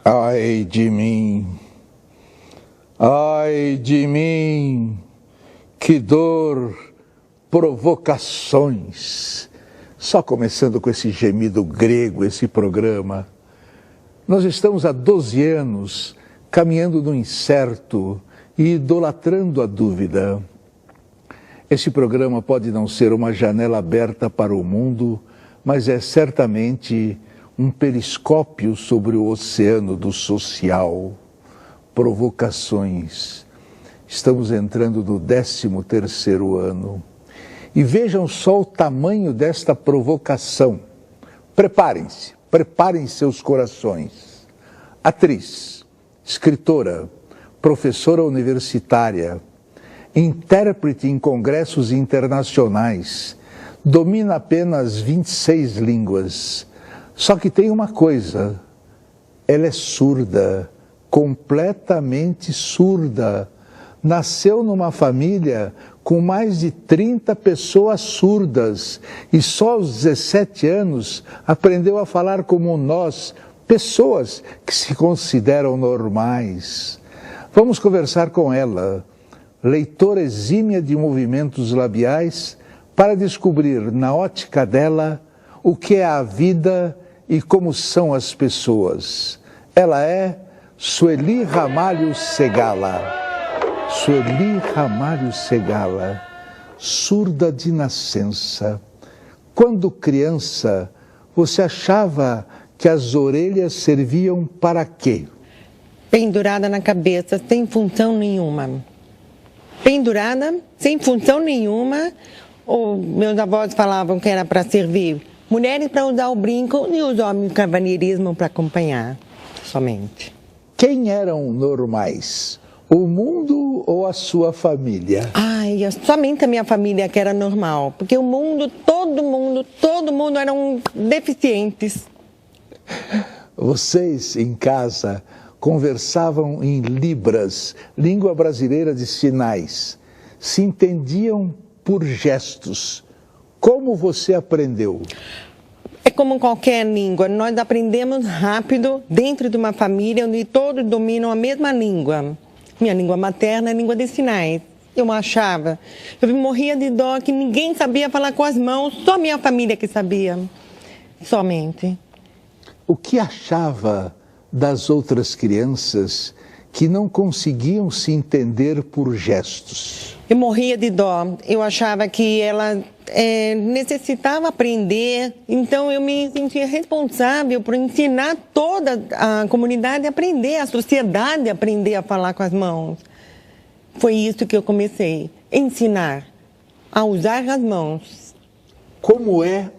Ai de mim, ai de mim, que dor, provocações. Só começando com esse gemido grego, esse programa. Nós estamos há 12 anos caminhando no incerto e idolatrando a dúvida. Esse programa pode não ser uma janela aberta para o mundo, mas é certamente um periscópio sobre o oceano do social. Provocações. Estamos entrando no 13º ano. E vejam só o tamanho desta provocação. Preparem-se, preparem seus corações. Atriz, escritora, professora universitária, intérprete em congressos internacionais, domina apenas 26 línguas. Só que tem uma coisa, ela é surda, completamente surda. Nasceu numa família com mais de 30 pessoas surdas e só aos 17 anos aprendeu a falar como nós, pessoas que se consideram normais. Vamos conversar com ela, leitora exímia de movimentos labiais, para descobrir na ótica dela o que é a vida e como são as pessoas. Ela é Sueli Ramalho Segala. Sueli Ramalho Segala, surda de nascença. Quando criança, você achava que as orelhas serviam para quê? Pendurada na cabeça, sem função nenhuma. Pendurada, sem função nenhuma. Meus avós falavam que era para servir mulheres para usar o brinco e os homens o cavalheirismo para acompanhar, somente. Quem eram normais? O mundo ou a sua família? Somente a minha família que era normal, porque o mundo, todo mundo eram deficientes. Vocês em casa conversavam em Libras, língua brasileira de sinais. Se entendiam por gestos. Como você aprendeu? É como qualquer língua, nós aprendemos rápido dentro de uma família onde todos dominam a mesma língua. Minha língua materna é a língua de sinais. Eu morria de dó que ninguém sabia falar com as mãos, só minha família que sabia, somente. O que achava das outras crianças que não conseguiam se entender por gestos? Eu morria de dó, eu achava que ela necessitava aprender, então eu me sentia responsável por ensinar toda a comunidade a aprender, a sociedade a aprender a falar com as mãos. Foi isso que eu comecei, ensinar a usar as mãos. Como é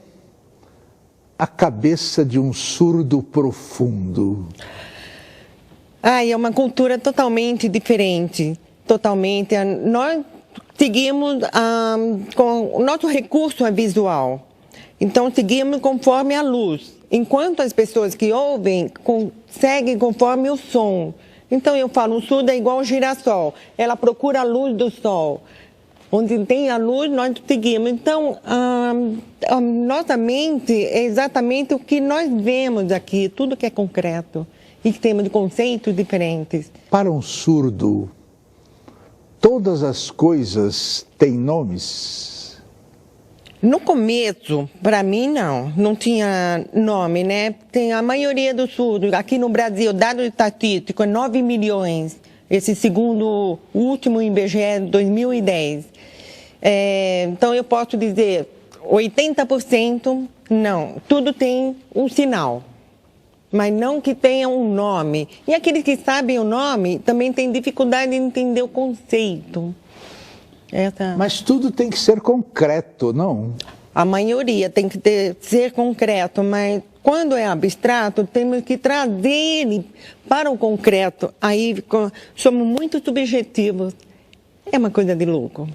a cabeça de um surdo profundo? É uma cultura totalmente diferente, totalmente. Nós seguimos com o nosso recurso é visual, então seguimos conforme a luz, enquanto as pessoas que ouvem seguem conforme o som. Então eu falo, o surdo é igual ao girassol, ela procura a luz do sol. Onde tem a luz, nós seguimos. Então, a nossa mente é exatamente o que nós vemos aqui, tudo que é concreto, e que temos de conceitos diferentes. Para um surdo, todas as coisas têm nomes? No começo, para mim, não tinha nome, né? Tem a maioria dos surdos. Aqui no Brasil, dado estatístico, é 9 milhões. Esse segundo, o último IBGE 2010. Então, eu posso dizer, 80% não. Tudo tem um sinal, mas não que tenha um nome. E aqueles que sabem o nome também têm dificuldade em entender o conceito. Mas tudo tem que ser concreto, não? A maioria tem que ser concreto, mas quando é abstrato, temos que trazer ele para o concreto. Aí somos muito subjetivos. É uma coisa de louco.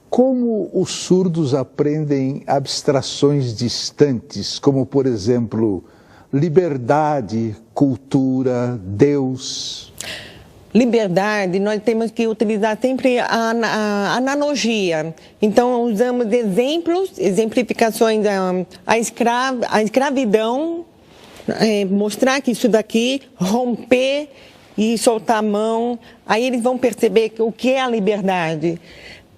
Como os surdos aprendem abstrações distantes, como, por exemplo, liberdade, cultura, Deus? Liberdade, nós temos que utilizar sempre a analogia. Então, usamos exemplificações, a escravidão mostrar que isso daqui, romper e soltar a mão, aí eles vão perceber o que é a liberdade.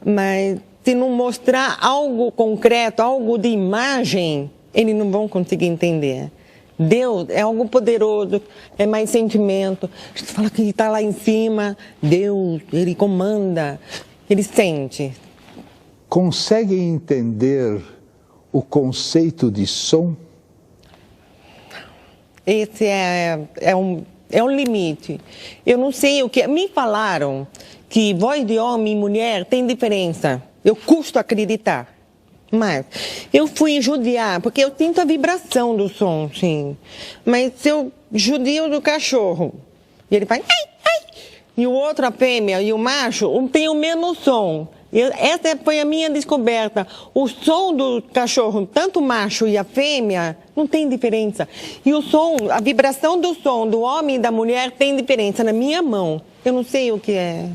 Mas se não mostrar algo concreto, algo de imagem, eles não vão conseguir entender. Deus é algo poderoso, é mais sentimento. A gente fala que ele está lá em cima, Deus, ele comanda, ele sente. Conseguem entender o conceito de som? Esse é um limite. Eu não sei o que... Me falaram que voz de homem e mulher tem diferença. Eu custo acreditar. Mas eu fui judiar, porque eu sinto a vibração do som, sim. Mas se eu judio do cachorro, e ele faz... Ai, ai, e o outro, a fêmea, e o macho, tem o mesmo som. Essa foi a minha descoberta. O som do cachorro, tanto o macho e a fêmea, não tem diferença. E o som, a vibração do som do homem e da mulher tem diferença na minha mão. Eu não sei o que é.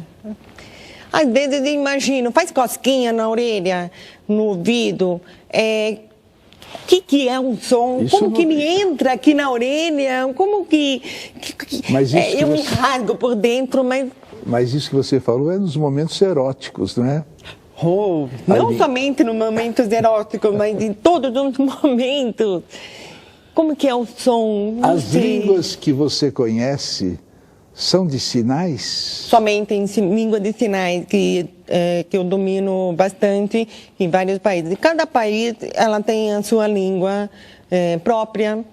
Às vezes eu imagino, faz cosquinha na orelha, no ouvido. O que é um som? Isso como que me entra aqui na orelha? Como que mas isso que eu você... me rasgo por dentro, mas... Mas isso que você falou é nos momentos eróticos, não é? Não somente nos momentos eróticos, mas em todos os momentos. Como que é o som? Não As sei. línguas que você conhece são de sinais? Somente em língua de sinais, que eu domino bastante em vários países. Cada país ela tem a sua língua própria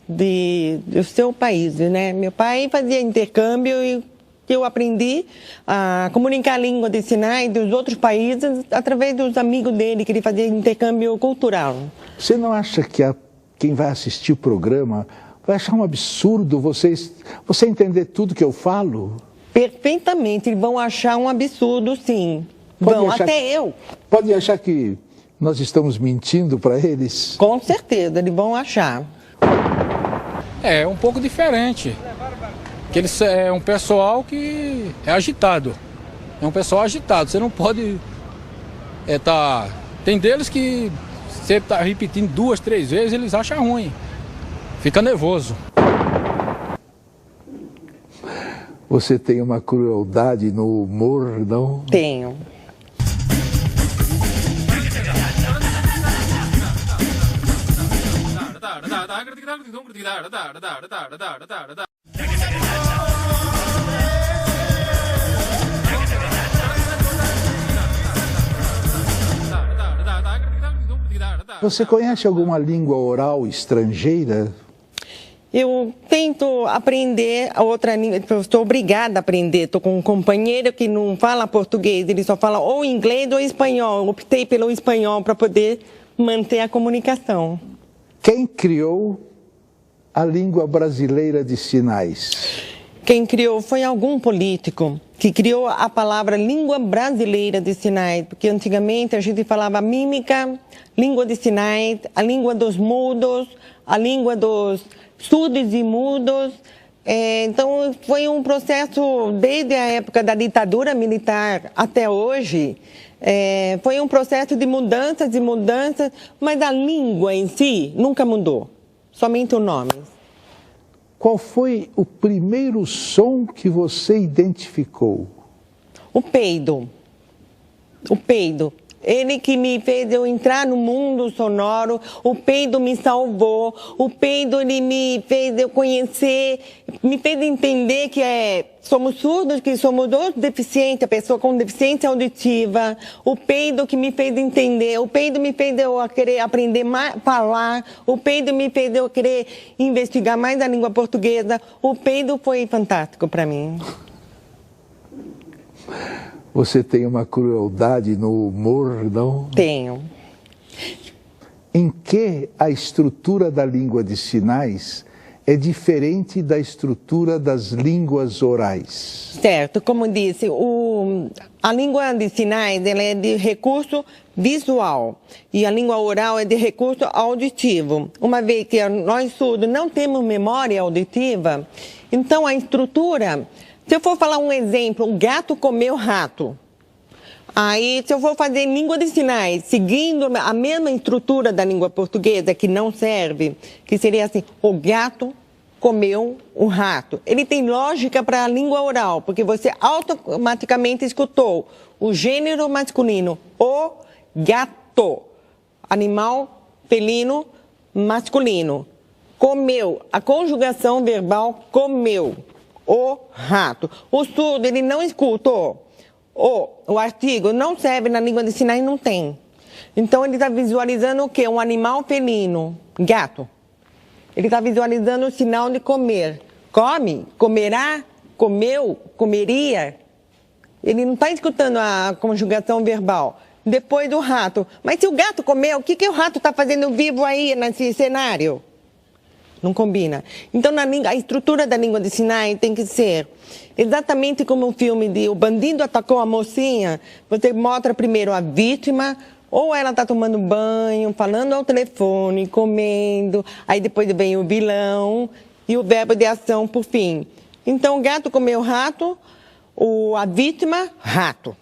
do seu país, né? Meu pai fazia intercâmbio e eu aprendi a comunicar a língua de sinais dos outros países através dos amigos dele, que ele fazia intercâmbio cultural. Você não acha que quem vai assistir o programa vai achar um absurdo você entender tudo que eu falo? Perfeitamente, eles vão achar um absurdo, sim. Vão, até eu. Podem achar que nós estamos mentindo para eles? Com certeza, eles vão achar. É um pouco diferente. Que eles é um pessoal que é agitado. É um pessoal agitado. Você não pode tem deles que você está repetindo 2, 3 vezes, eles acham ruim. Fica nervoso. Você tem uma crueldade no humor, não? Tenho. Você conhece alguma língua oral estrangeira? Eu tento aprender a outra língua, eu estou obrigada a aprender. Estou com um companheiro que não fala português, ele só fala ou inglês ou espanhol. Eu optei pelo espanhol para poder manter a comunicação. Quem criou a língua brasileira de sinais? Quem criou foi algum político que criou a palavra língua brasileira de sinais, porque antigamente a gente falava mímica, língua de sinais, a língua dos mudos, a língua dos surdos e mudos. Então foi um processo desde a época da ditadura militar até hoje. Foi um processo de mudanças e mudanças, mas a língua em si nunca mudou, somente o nome. Qual foi o primeiro som que você identificou? O peido. O peido. Ele que me fez eu entrar no mundo sonoro, o peido me salvou, o peido ele me fez eu conhecer, me fez entender que somos surdos, que somos outros deficientes, a pessoa com deficiência auditiva, o peido que me fez entender, o peido me fez eu querer aprender mais a falar, o peido me fez eu querer investigar mais a língua portuguesa, o peido foi fantástico para mim. Você tem uma crueldade no humor, não? Tenho. Em que a estrutura da língua de sinais é diferente da estrutura das línguas orais? Certo, como disse, a língua de sinais ela é de recurso visual e a língua oral é de recurso auditivo. Uma vez que nós surdos não temos memória auditiva, então a estrutura... Se eu for falar um exemplo, um gato comeu rato. Aí, se eu for fazer língua de sinais, seguindo a mesma estrutura da língua portuguesa, que não serve, que seria assim, o gato comeu o rato. Ele tem lógica para a língua oral, porque você automaticamente escutou o gênero masculino, o gato, animal felino masculino. Comeu, a conjugação verbal comeu o rato. O surdo, ele não escutou. O artigo não serve na língua de sinais, não tem. Então, ele está visualizando o quê? Um animal felino, gato. Ele está visualizando o sinal de comer. Come, comerá, comeu, comeria. Ele não está escutando a conjugação verbal. Depois do rato. Mas se o gato comeu, o que o rato está fazendo vivo aí nesse cenário? Não combina. Então, a estrutura da língua de sinais tem que ser exatamente como o filme de O Bandido Atacou a Mocinha. Você mostra primeiro a vítima, ou ela está tomando banho, falando ao telefone, comendo, aí depois vem o vilão e o verbo de ação por fim. Então, o gato comeu rato, a vítima, rato.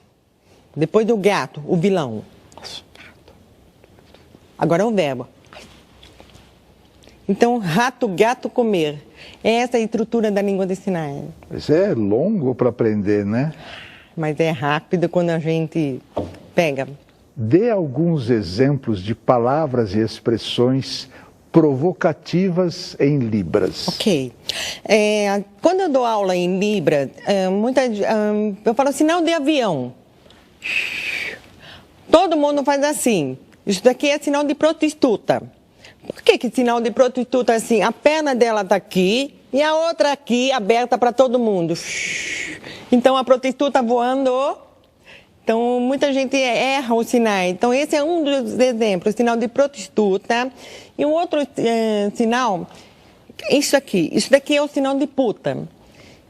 Depois do gato, o vilão. Agora é o verbo. Então, rato, gato, comer. Essa é a estrutura da língua de sinais. Isso é longo para aprender, né? Mas é rápido quando a gente pega. Dê alguns exemplos de palavras e expressões provocativas em Libras. Ok. Quando eu dou aula em Libras, eu falo sinal de avião. Todo mundo faz assim. Isso daqui é sinal de prostituta. Por que sinal de prostituta é assim? A perna dela está aqui e a outra aqui aberta para todo mundo. Então a prostituta voando. Então muita gente erra os sinais. Então esse é um dos exemplos, sinal de prostituta. E um outro sinal, isso daqui é o sinal de puta.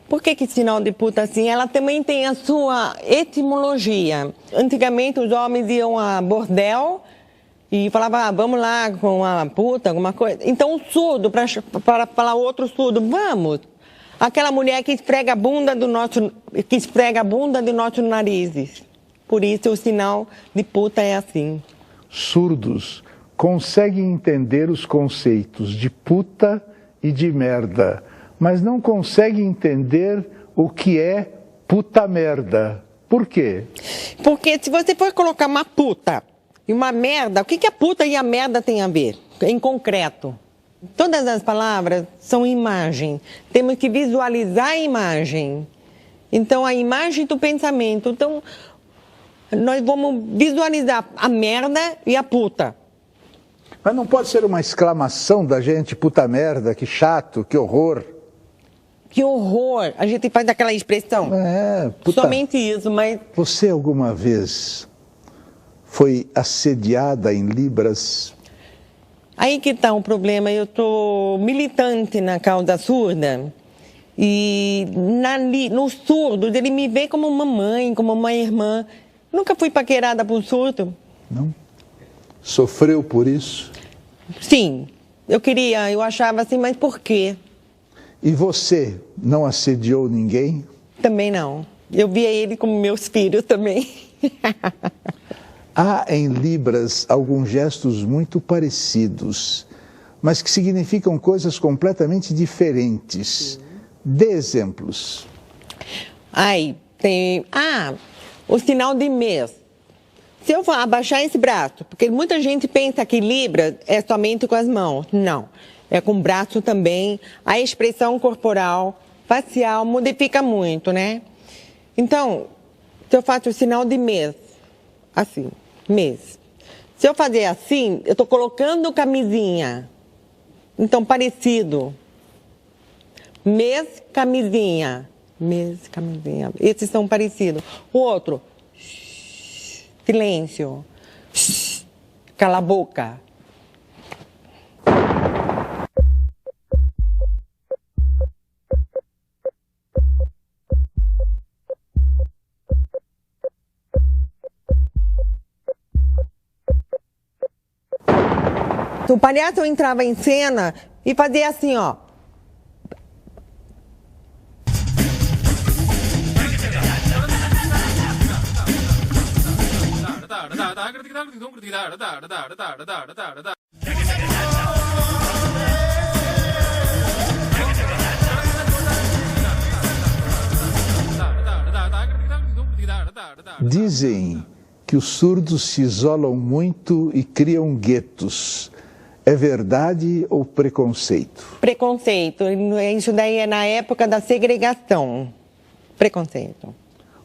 Por que sinal de puta assim? Ela também tem a sua etimologia. Antigamente os homens iam a bordel e falavam, vamos lá com uma puta, alguma coisa. Então o surdo, para falar outro surdo, vamos. Aquela mulher que esfrega a bunda do nosso narizes. Por isso o sinal de puta é assim. Surdos conseguem entender os conceitos de puta e de merda, mas não conseguem entender o que é puta merda. Por quê? Porque se você for colocar uma puta e uma merda, o que a puta e a merda tem a ver? Em concreto. Todas as palavras são imagem. Temos que visualizar a imagem. Então, a imagem do pensamento. Então, nós vamos visualizar a merda e a puta. Mas não pode ser uma exclamação da gente, puta merda, que chato, que horror. Que horror! A gente faz aquela expressão. Puta... Somente isso, mas... Você alguma vez foi assediada em Libras? Aí que está o problema. Eu estou militante na causa surda. E nos surdos, ele me vê como uma mãe, como uma irmã. Nunca fui paquerada por surdo. Não? Sofreu por isso? Sim. Eu achava assim, mas por quê? E você não assediou ninguém? Também não. Eu via ele como meus filhos também. Há em Libras alguns gestos muito parecidos, mas que significam coisas completamente diferentes. Dê exemplos. O sinal de mês. Se eu abaixar esse braço, porque muita gente pensa que Libras é somente com as mãos. Não. É com o braço também. A expressão corporal, facial, modifica muito, né? Então, se eu faço o sinal de mês, assim, mês. Se eu fazer assim, eu estou colocando camisinha. Então, parecido. Mês, camisinha. Mês, camisinha. Esses são parecidos. O outro, silêncio. Cala a boca. O palhaço entrava em cena e fazia assim, ó. Dizem que os surdos se isolam muito e criam guetos. É verdade ou preconceito? Preconceito. Isso daí é na época da segregação. Preconceito.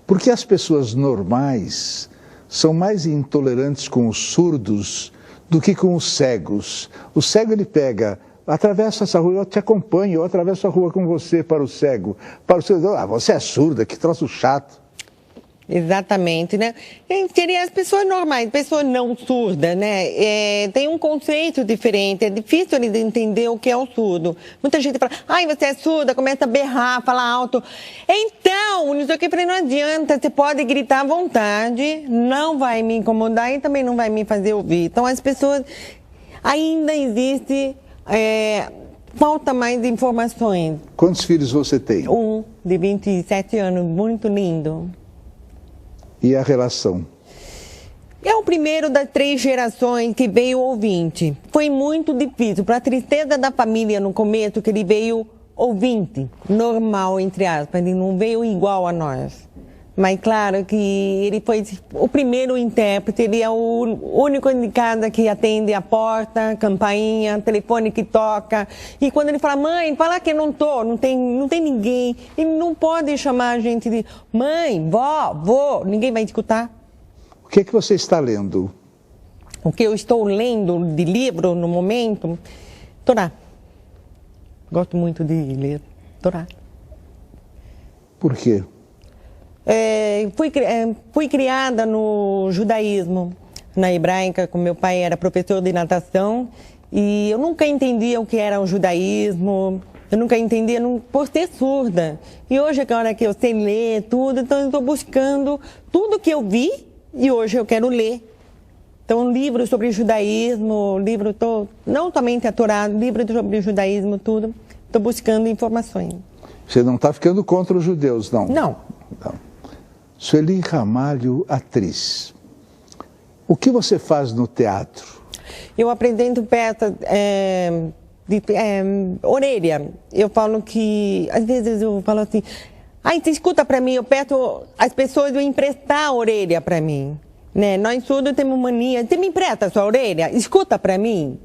Porque as pessoas normais são mais intolerantes com os surdos do que com os cegos. O cego, ele pega, atravessa essa rua, eu te acompanho, eu atravesso a rua com você para o cego. Para o cego, você é surda, que troço chato. Exatamente, né? Seria as pessoas normais, pessoas não surdas, né? Tem um conceito diferente, é difícil eles entender o que é o surdo. Muita gente fala, ai, você é surda, começa a berrar, falar alto. Então, não sei o que, eu falei, não adianta, você pode gritar à vontade, não vai me incomodar e também não vai me fazer ouvir. Então, as pessoas, ainda existe, falta mais informações. Quantos filhos você tem? Um, de 27 anos, muito lindo. E a relação? É o primeiro das 3 gerações que veio ouvinte. Foi muito difícil. Para a tristeza da família no começo, que ele veio ouvinte, normal, entre aspas. Ele não veio igual a nós. Mas claro que ele foi o primeiro intérprete, ele é o único de casa que atende a porta, campainha, telefone que toca. E quando ele fala, mãe, fala que eu não tô, não tem ninguém. Ele não pode chamar a gente de mãe, vó, vô, ninguém vai escutar. O que é que você está lendo? O que eu estou lendo de livro no momento? Torá. Gosto muito de ler Torá. Por quê? Fui criada no judaísmo, na hebraica, com meu pai era professor de natação, e eu nunca entendia o que era o judaísmo, eu nunca entendia por ser surda. E hoje, a hora que eu sei ler tudo, então eu estou buscando tudo que eu vi e hoje eu quero ler. Então, livros sobre judaísmo, não somente a Torá, livros sobre judaísmo, tudo, estou buscando informações. Você não está ficando contra os judeus, não? Não. Sueli Ramalho, atriz. O que você faz no teatro? Eu apresento peças de orelha. Eu falo que, às vezes eu falo assim, ai, você escuta para mim, eu peço as pessoas a emprestar a orelha para mim. Né? Nós surdos temos mania, você me empresta a sua orelha? Escuta para mim.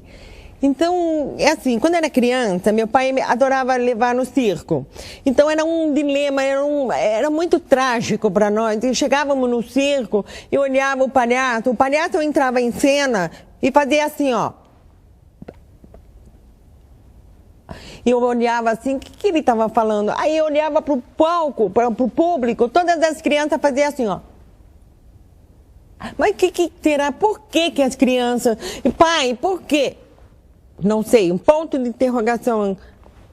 Então, é assim, quando eu era criança, meu pai adorava levar no circo. Então, era um dilema, era muito trágico para nós. E chegávamos no circo, eu olhava o palhaço entrava em cena e fazia assim, ó. Eu olhava assim, o que ele estava falando? Aí eu olhava para o palco, para o público, todas as crianças faziam assim, ó. Mas o que será? Por que as crianças... Pai, por quê? Não sei, um ponto de interrogação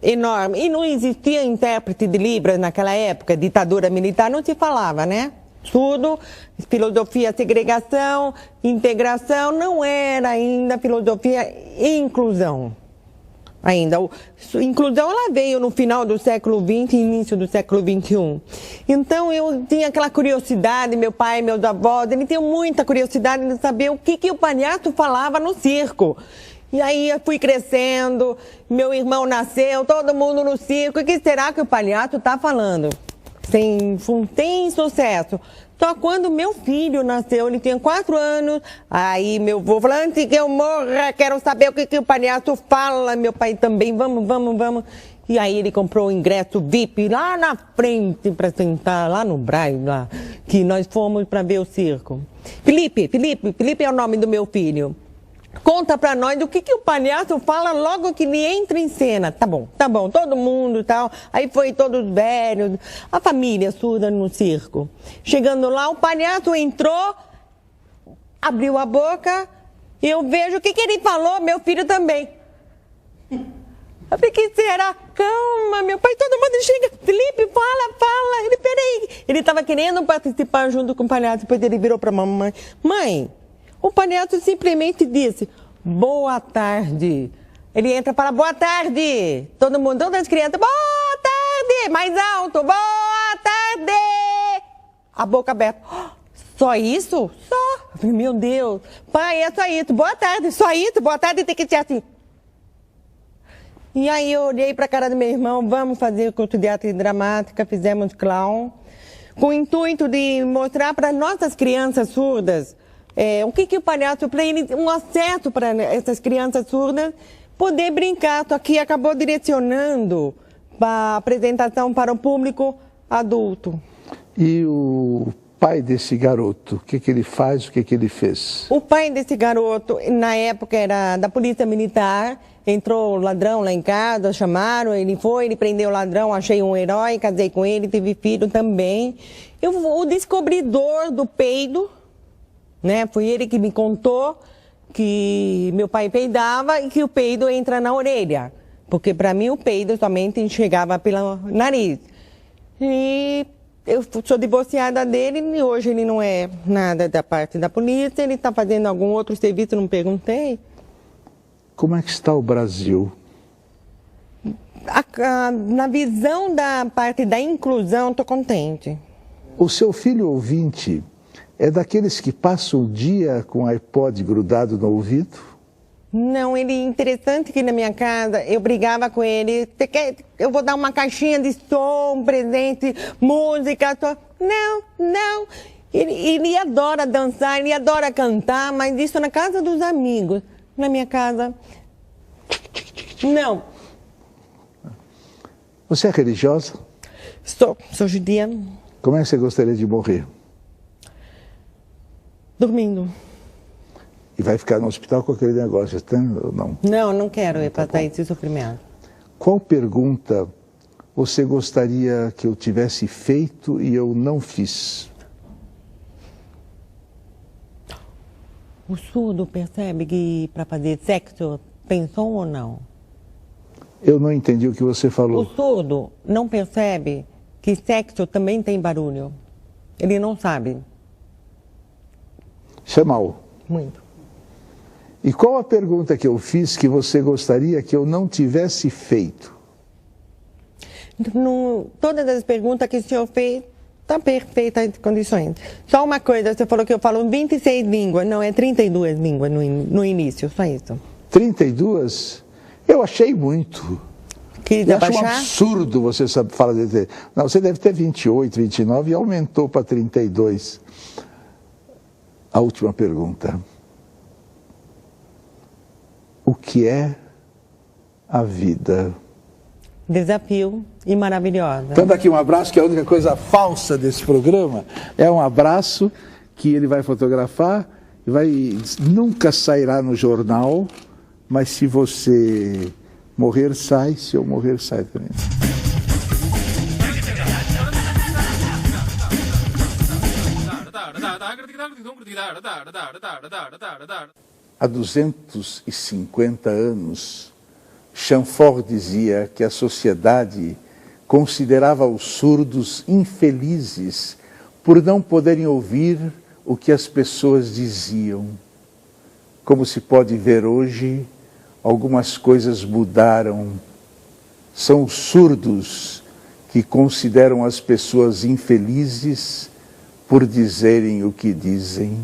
enorme. E não existia intérprete de Libras naquela época, ditadura militar, não se falava, né? Tudo, filosofia, segregação, integração, não era ainda filosofia e inclusão. Ainda. Inclusão, ela veio no final do século XX e início do século XXI. Então, eu tinha aquela curiosidade, meu pai, meus avós, eles tinham muita curiosidade de saber o que o palhaço falava no circo. E aí eu fui crescendo, meu irmão nasceu, todo mundo no circo. O que será que o palhaço está falando? Tem sucesso. Só quando meu filho nasceu, ele tinha 4 anos, aí meu avô falou, antes que eu morra, quero saber o que o palhaço fala. Meu pai também, vamos. E aí ele comprou o ingresso VIP lá na frente para sentar, lá no Brás, lá, que nós fomos para ver o circo. Felipe é o nome do meu filho. Conta pra nós o que o palhaço fala logo que ele entra em cena. Tá bom, todo mundo e tal. Aí foi todos velhos, a família surda no circo. Chegando lá, o palhaço entrou, abriu a boca, e eu vejo o que ele falou, meu filho também. Eu falei, que será? Calma, meu pai, todo mundo chega. Felipe, fala. Ele, peraí. Ele estava querendo participar junto com o palhaço, depois ele virou pra mamãe. Mãe, o palhaço simplesmente disse, boa tarde. Ele entra e fala, boa tarde. Todo mundo, todas as crianças, boa tarde. Mais alto, boa tarde. A boca aberta. Só isso? Só. Eu falei, meu Deus. Pai, é só isso. Boa tarde. Só isso? Boa tarde, tem que ser assim. E aí eu olhei para a cara do meu irmão, vamos fazer curso de arte dramática, fizemos clown, com o intuito de mostrar para nossas crianças surdas o que o palhaço, para eles, um acesso para essas crianças surdas, poder brincar. Só que acabou direcionando para a apresentação para o público adulto. E o pai desse garoto, o que ele faz, o que ele fez? O pai desse garoto, na época era da polícia militar, entrou ladrão lá em casa, chamaram, ele foi, ele prendeu o ladrão, achei um herói, casei com ele, tive filho também. O descobridor do peido, né, foi ele que me contou que meu pai peidava e que o peido entra na orelha, porque para mim o peido somente chegava pelo nariz. E eu sou divorciada dele e hoje ele não é nada da parte da polícia, ele está fazendo algum outro serviço, não perguntei. Como é que está o Brasil? Na visão da parte da inclusão, estou contente. O seu filho ouvinte é daqueles que passam o dia com o iPod grudado no ouvido? Não, ele é interessante que na minha casa eu brigava com ele. Você quer, eu vou dar uma caixinha de som, um presente, música. Não. Ele adora dançar, ele adora cantar, mas isso na casa dos amigos. Na minha casa, não. Você é religiosa? Sou judia. Como é que você gostaria de morrer? Dormindo. E vai ficar no hospital com aquele negócio, ou não? Não quero passar esse sofrimento. Qual pergunta você gostaria que eu tivesse feito e eu não fiz? O surdo percebe que para fazer sexo tem som ou não? Eu não entendi o que você falou. O surdo não percebe que sexo também tem barulho. Ele não sabe. Isso é mal. Muito. E qual a pergunta que eu fiz que você gostaria que eu não tivesse feito? Todas as perguntas que o senhor fez está perfeita em condições. Só uma coisa, você falou que eu falo 26 línguas, não, é 32 línguas no início, só isso. 32? Eu achei muito. Eu acho um absurdo você falar de... Não, você deve ter 28, 29 e aumentou para 32. A última pergunta. O que é a vida? Desafio e maravilhosa. Então daqui um abraço, que é a única coisa falsa desse programa, é um abraço que ele vai fotografar e nunca sairá no jornal, mas se você morrer, sai, se eu morrer, sai também. Há 250 anos, Chamfort dizia que a sociedade considerava os surdos infelizes por não poderem ouvir o que as pessoas diziam. Como se pode ver hoje, algumas coisas mudaram. São os surdos que consideram as pessoas infelizes por dizerem o que dizem.